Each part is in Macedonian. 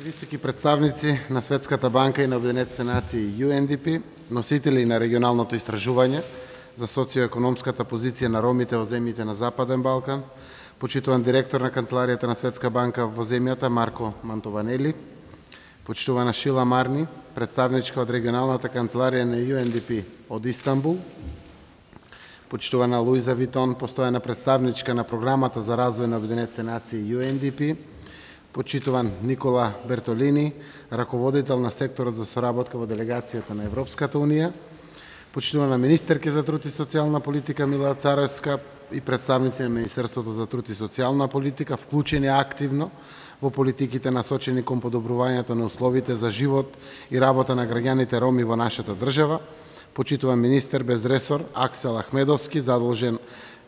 Високи представници на Светската банка и на Обединетите нации UNDP, носители на регионалното истражување за социоекономската позиција на ромите во земјите на Западен Балкан, почитуван директор на Канцеларијата на Светска банка во земјата Марко Мантованели, почитувана Шила Марни, представничка од регионалната канцеларија на UNDP од Истанбул, почитувана Луиза Витон, постојана представничка на програмата за развој на Обединетите нации UNDP, почитуван Никола Бертолини, раководител на секторот за соработка во делегацијата на Европската унија, почитувана министерка за труд и социјална политика Мила Царевска и представници на Министерството за труд и социјална политика, вклучени активно во политиките насочени кон подобрувањето на условите за живот и работа на граѓаните роми во нашата држава, почитуван министер без ресор Аксел Ахмедовски, задолжен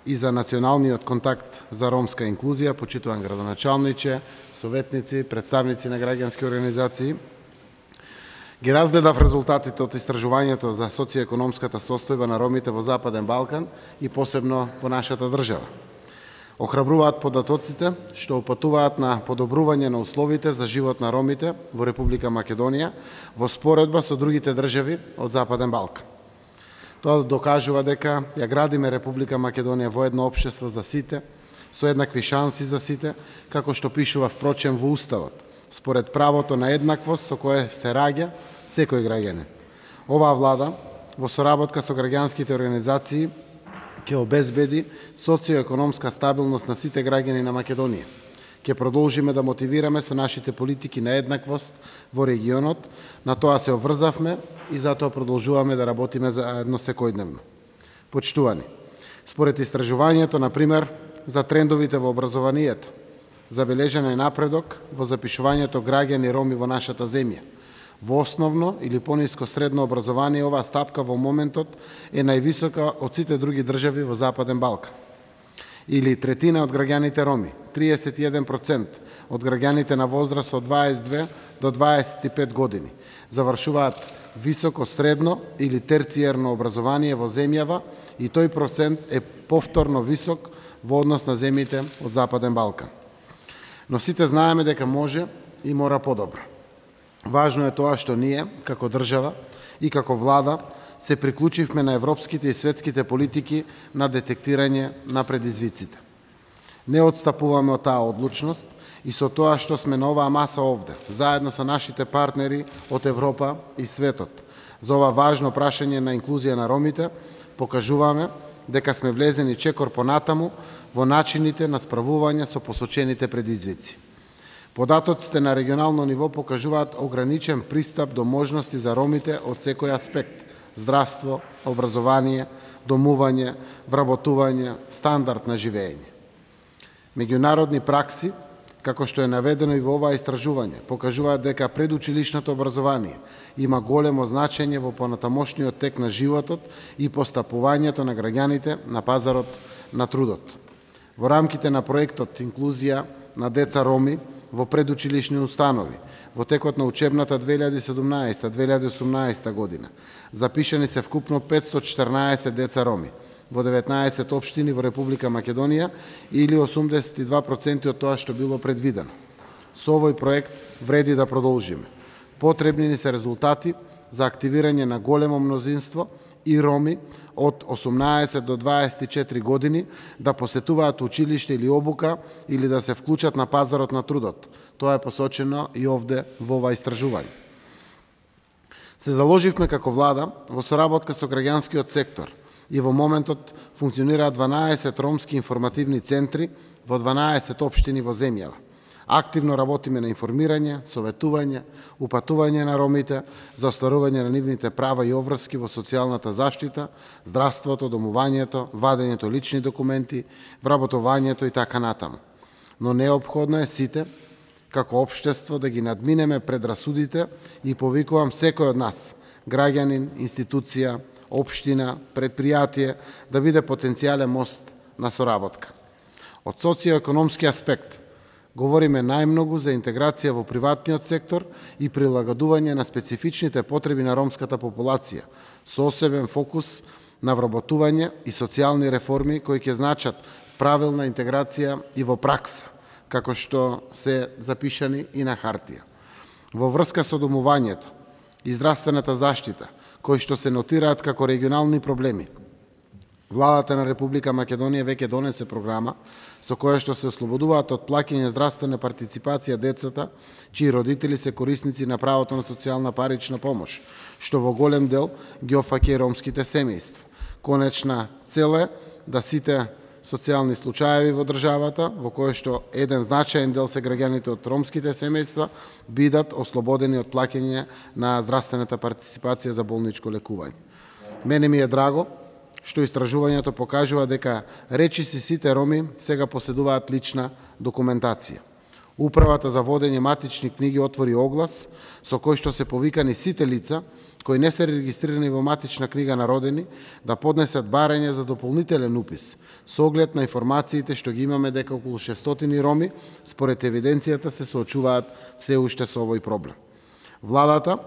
и за националниот контакт за ромска инклузија, почитуван градоначалниче, советници, представници на граѓански организации. Ги разгледав резултатите од истражувањето за социоекономската состојба на ромите во Западен Балкан и посебно во нашата држава. Охрабруваат податоците што упатуваат на подобрување на условите за живот на ромите во Република Македонија во споредба со другите држави од Западен Балкан. Тоа докажува дека ја градиме Република Македонија во едно општество за сите, со еднакви шанси за сите, како што пишува впрочем во Уставот, според правото на еднаквост со кое се раѓа секој граѓанин. Оваа влада, во соработка со граѓанските организации, ќе обезбеди социоекономска стабилност на сите граѓани на Македонија. Ќе продолжиме да мотивираме со нашите политики на еднаквост во регионот, на тоа се обврзавме и затоа продолжуваме да работиме заедно секојдневно. Почитувани, според истражувањето, например, за трендовите во образованието, забележен е напредок во запишувањето граѓани роми во нашата земја. Во основно или пониско средно образование оваа стапка во моментот е највисока од сите други држави во Западен Балкан. Или третина од граѓаните роми, 31% од граѓаните на возраст од 22 до 25 години, завршуваат високо средно или терциерно образование во земјава и тој процент е повторно висок во однос на земјите од Западен Балкан. Но сите знаеме дека може и мора подобро. Важно е тоа што ние, како држава и како влада, се приклучивме на европските и светските политики на детектирање на предизвиците. Не отстапуваме од таа одлучност и со тоа што сме на оваа маса овде, заедно со нашите партнери од Европа и светот. За ова важно прашање на инклузија на ромите, покажуваме дека сме влезени чекор понатаму во начините на справување со посочените предизвици. Податоците на регионално ниво покажуваат ограничен пристап до можности за ромите од секој аспект: здравство, образование, домување, вработување, стандард на живење. Меѓународни пракси, како што е наведено и во оваа истражување, покажуваат дека предучилишното образование има големо значење во понатамошниот тек на животот и постапувањето на граѓаните на пазарот на трудот. Во рамките на проектот Инклузија на деца роми во предучилишни установи, во текот на учебната 2017-2018 година, запишани се вкупно 514 деца роми во 19 општини во Република Македонија или 82% од тоа што било предвидено. Со овој проект вреди да продолжиме. Потребни ни се резултати за активирање на големо мнозинство и роми од 18 до 24 години да посетуваат училиште или обука или да се вклучат на пазарот на трудот. Тоа е посочено и овде во ова истражување. Се заложивме како влада во соработка со граѓанскиот сектор и во моментот функционираат 12 ромски информативни центри во 12 општини во земјава. Активно работиме на информирање, советување, упатување на ромите за остварување на нивните права и обврски во социјалната заштита, здравството, домувањето, вадењето лични документи, вработувањето и така натаму. Но неопходно е сите, како општество, да ги надминеме предрасудите и повикувам секој од нас, граѓанин, институција, општина, предпријатие, да биде потенцијален мост на соработка. Од социоекономски аспект, говориме најмногу за интеграција во приватниот сектор и прилагодување на специфичните потреби на ромската популација, со осебен фокус на вработување и социјални реформи кои ќе значат правилна интеграција и во пракса, како што се запишани и на хартија. Во врска со домувањето и здравствената заштита, кои што се нотираат како регионални проблеми, Владата на Република Македонија веќе донесе програма со која што се ослободуваат од плаќање здравствена партиципација децата, чии родители се корисници на правото на социјална парична помош, што во голем дел ги опфаќа и ромските семејства. Конечна цел е да сите социјални случаеви во државата, во кои што еден значаен дел се граѓаните од ромските семејства, бидат ослободени од плаќање на здравствената партиципација за болничко лекување. Мене ми е драго што истражувањето покажува дека речиси сите роми сега поседуваат лична документација. Управата за водење матични книги отвори оглас со кој што се повикани сите лица кои не се регистрирани во матична книга на родени да поднесат барање за дополнителен упис со оглед на информациите што ги имаме дека околу 600 роми според евиденцијата се соочуваат се уште со овој проблем. Владата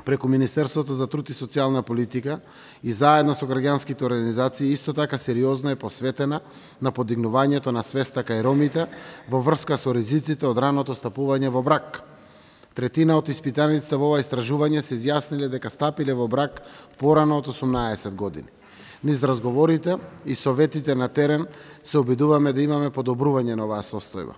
преку Министерството за труд и социјална политика и заедно со граѓанските организации исто така сериозно е посветена на подигнувањето на свеста кај ромите во врска со ризиците од раното стапување во брак. Третина од испитаниците во ова истражување се изјасниле дека стапиле во брак порано од 18 години. Низ разговорите и советите на терен се обидуваме да имаме подобрување на оваа состојба.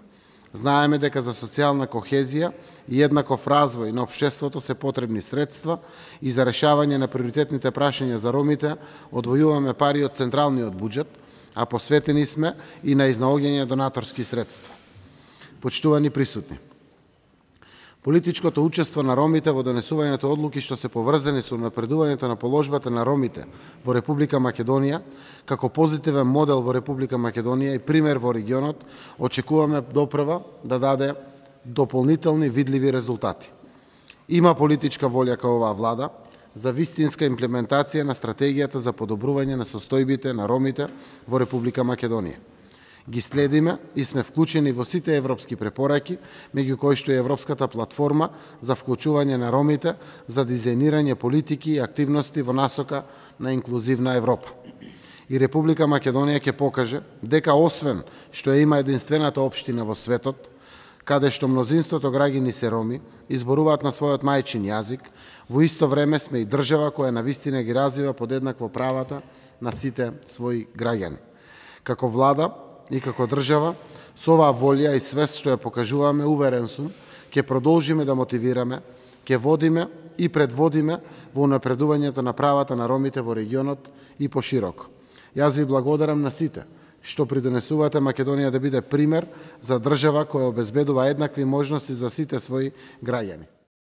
Знаеме дека за социјална кохезија и еднаков развој на општеството се потребни средства и за решавање на приоритетните прашања за ромите одвојуваме пари од централниот буџет, а посветени сме и на изнаоѓање донаторски средства. Почитувани присутни, политичкото учество на ромите во донесувањето одлуки што се поврзани со напредувањето на положбата на ромите во Република Македонија, како позитивен модел во Република Македонија и пример во регионот, очекуваме допрва да даде дополнителни видливи резултати. Има политичка волја кај оваа влада за вистинска имплементација на стратегијата за подобрување на состојбите на ромите во Република Македонија. Ги следиме и сме вклучени во сите европски препораки, меѓу кои што е Европската платформа за вклучување на ромите за дизајнирање политики и активности во насока на инклузивна Европа. И Република Македонија ќе покаже дека освен што има единствената општина во светот, каде што мнозинството граѓани се роми, изборуваат на својот мајчин јазик, во исто време сме и држава која навистина ги развива подеднакво правата на сите своји граѓани. Како влада и како држава, со оваа волја и свест што ја покажуваме, уверен сум, ќе продолжиме да мотивираме, ќе водиме и предводиме во унапредувањето на правата на ромите во регионот и пошироко. Јас ви благодарам на сите што придонесувате Македонија да биде пример за држава која обезбедува еднакви можности за сите своји граѓани.